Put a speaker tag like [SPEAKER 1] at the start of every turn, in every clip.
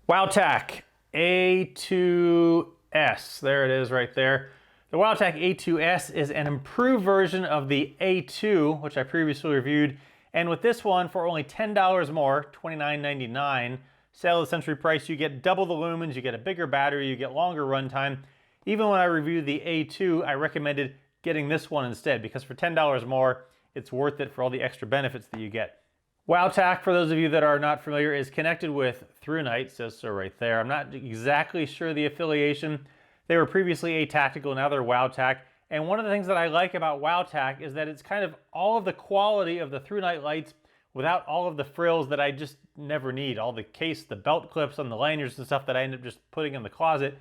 [SPEAKER 1] Wowtac A2S. There it is right there. The Wowtac A2S is an improved version of the A2, which I previously reviewed. And with this one, for only $10 more, $29.99, sale of the century price, you get double the lumens, you get a bigger battery, you get longer runtime. Even when I reviewed the A2, I recommended getting this one instead because for $10 more, it's worth it for all the extra benefits that you get. Wowtac, for those of you that are not familiar, is connected with ThruNite, says so right there. I'm not exactly sure the affiliation. They were previously A-Tactical, now they're Wowtac. And one of the things that I like about Wowtac is that it's kind of all of the quality of the ThruNite lights without all of the frills that I just never need. All the case, the belt clips on the lanyards and stuff that I end up just putting in the closet.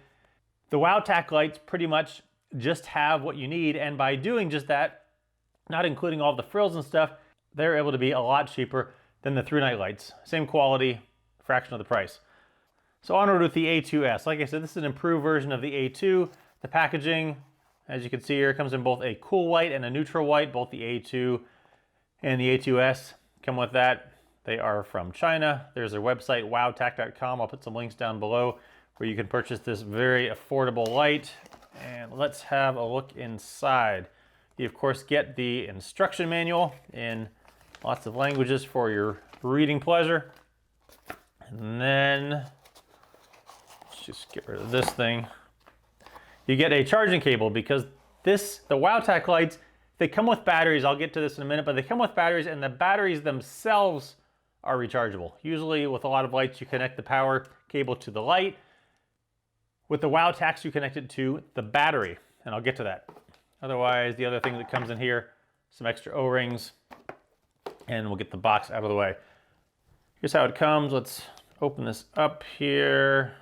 [SPEAKER 1] The Wowtac lights pretty much just have what you need, and by doing just that, not including all the frills and stuff, they're able to be a lot cheaper than the ThruNite lights. Same quality, fraction of the price. So onward with the A2S. Like I said, this is an improved version of the A2. The packaging, as you can see here, comes in both a cool white and a neutral white. Both the A2 and the A2S come with that. They are from China. There's their website, wowtac.com. I'll put some links down below where you can purchase this very affordable light. And let's have a look inside. You of course get the instruction manual in lots of languages for your reading pleasure. And then, let's just get rid of this thing. You get a charging cable because the Wowtac lights, they come with batteries. I'll get to this in a minute, but they come with batteries and the batteries themselves are rechargeable. Usually with a lot of lights, you connect the power cable to the light. With the Wowtacs, you connect it to the battery, and I'll get to that. Otherwise, the other thing that comes in here, some extra O-rings, and we'll get the box out of the way. Here's how it comes. Let's open this up here.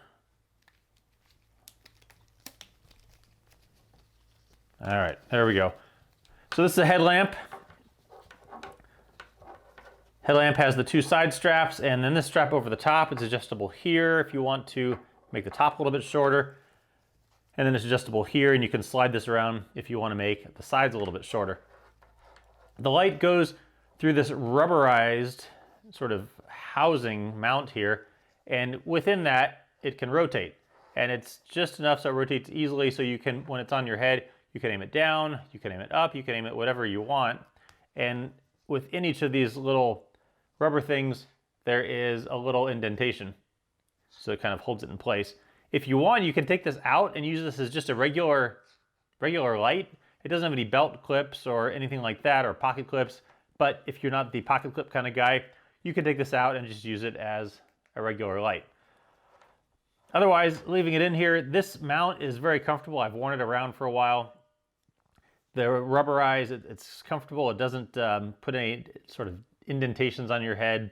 [SPEAKER 1] All right, there we go. So this is a headlamp. Headlamp has the two side straps, and then this strap over the top. It's adjustable here if you want to make the top a little bit shorter. And then it's adjustable here, and you can slide this around if you want to make the sides a little bit shorter. The light goes through this rubberized sort of housing mount here, and within that, it can rotate. And it's just enough so it rotates easily so you can, when it's on your head, you can aim it down, you can aim it up, you can aim it whatever you want. And within each of these little rubber things, there is a little indentation. So it kind of holds it in place. If you want, you can take this out and use this as just a regular light. It doesn't have any belt clips or anything like that, or pocket clips. But if you're not the pocket clip kind of guy, you can take this out and just use it as a regular light. Otherwise, leaving it in here, this mount is very comfortable. I've worn it around for a while. The rubberized, it's comfortable. It doesn't put any sort of indentations on your head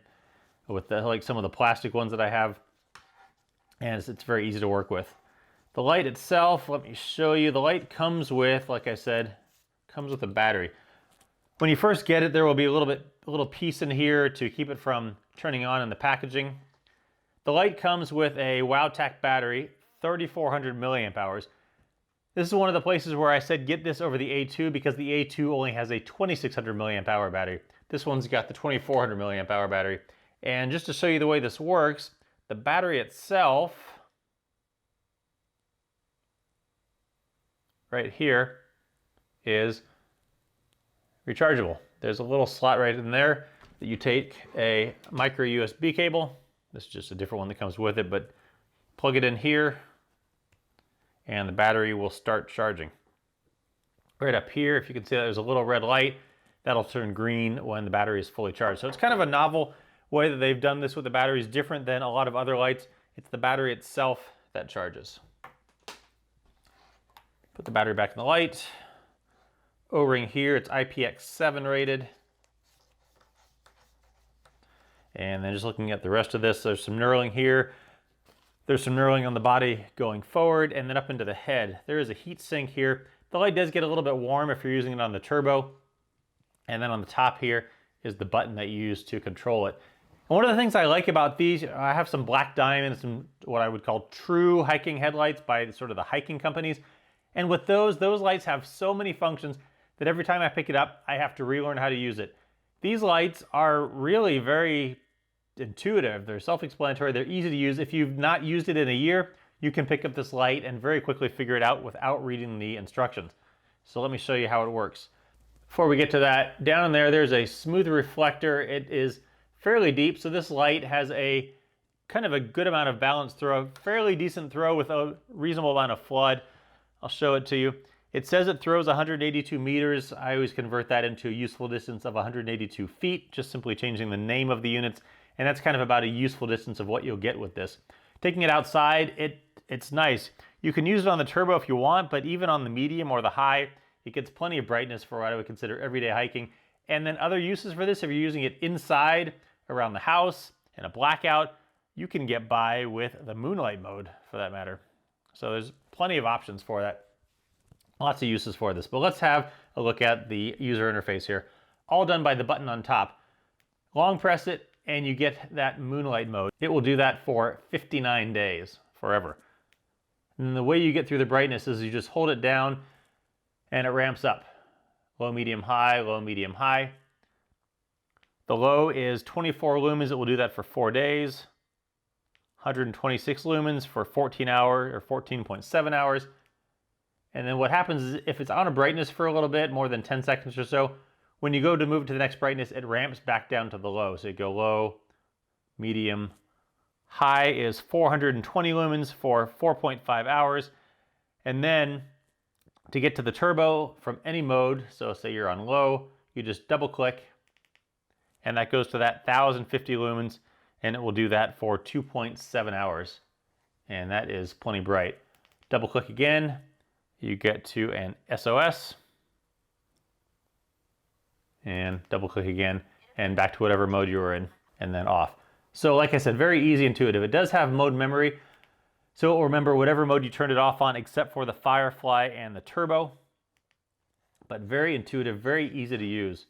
[SPEAKER 1] with like some of the plastic ones that I have. And it's very easy to work with. The light itself, let me show you. The light comes with, like I said, comes with a battery. When you first get it, there will be a little piece in here to keep it from turning on in the packaging. The light comes with a Wowtac battery, 3,400 milliamp hours. This is one of the places where I said get this over the A2 because the A2 only has a 2,600 milliamp hour battery. This one's got the 2,400 milliamp hour battery. And just to show you the way this works, the battery itself, right here, is rechargeable. There's a little slot right in there that you take a micro USB cable. This is just a different one that comes with it, but plug it in here and the battery will start charging. Right up here, if you can see that there's a little red light, that'll turn green when the battery is fully charged. So it's kind of a novel way that they've done this with the batteries, different than a lot of other lights. It's the battery itself that charges. Put the battery back in the light. O-ring here, it's IPX7 rated. And then just looking at the rest of this, there's some knurling here. There's some knurling on the body going forward and then up into the head. There is a heat sink here. The light does get a little bit warm if you're using it on the turbo. And then on the top here is the button that you use to control it. And one of the things I like about these, I have some black diamonds, some what I would call true hiking headlights by sort of the hiking companies. And with those lights have so many functions that every time I pick it up, I have to relearn how to use it. These lights are really very intuitive, they're self-explanatory, they're easy to use. If you've not used it in a year, you can pick up this light and very quickly figure it out without reading the instructions. So let me show you how it works. Before we get to that, down there, there's a smooth reflector. It is fairly deep, so this light has a kind of a good amount of balanced throw, fairly decent throw with a reasonable amount of flood. I'll show it to you. It says it throws 182 meters. I always convert that into a useful distance of 182 feet, just simply changing the name of the units. And that's kind of about a useful distance of what you'll get with this. Taking it outside, it's nice. You can use it on the turbo if you want, but even on the medium or the high, it gets plenty of brightness for what I would consider everyday hiking. And then other uses for this, if you're using it inside, around the house, in a blackout, you can get by with the moonlight mode for that matter. So there's plenty of options for that. Lots of uses for this, but let's have a look at the user interface here. All done by the button on top. Long press it and you get that moonlight mode. It will do that for 59 days, forever. And the way you get through the brightness is you just hold it down and it ramps up. Low, medium, high, low, medium, high. The low is 24 lumens. It will do that for 4 days. 126 lumens for 14 hours or 14.7 hours. And then what happens is if it's on a brightness for a little bit, more than 10 seconds or so, when you go to move to the next brightness, it ramps back down to the low. So you go low, medium, high is 420 lumens for 4.5 hours. And then to get to the turbo from any mode, so say you're on low, you just double click and that goes to that 1050 lumens and it will do that for 2.7 hours. And that is plenty bright. Double click again. You get to an SOS and double click again and back to whatever mode you were in and then off. So like I said, very easy, intuitive. It does have mode memory, so it will remember whatever mode you turned it off on except for the Firefly and the turbo, but very intuitive, very easy to use.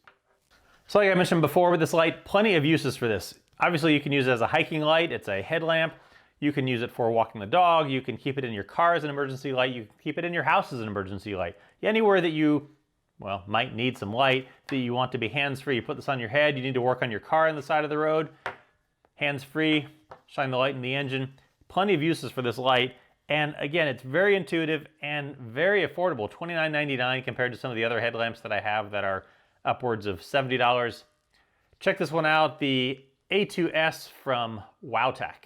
[SPEAKER 1] So like I mentioned before with this light, plenty of uses for this. Obviously you can use it as a hiking light, it's a headlamp. You can use it for walking the dog. You can keep it in your car as an emergency light. You can keep it in your house as an emergency light. Anywhere that you, well, might need some light, that you want to be hands-free. You put this on your head. You need to work on your car on the side of the road. Hands-free, shine the light in the engine. Plenty of uses for this light. And again, it's very intuitive and very affordable. $29.99 compared to some of the other headlamps that I have that are upwards of $70. Check this one out, the A2S from Wowtac.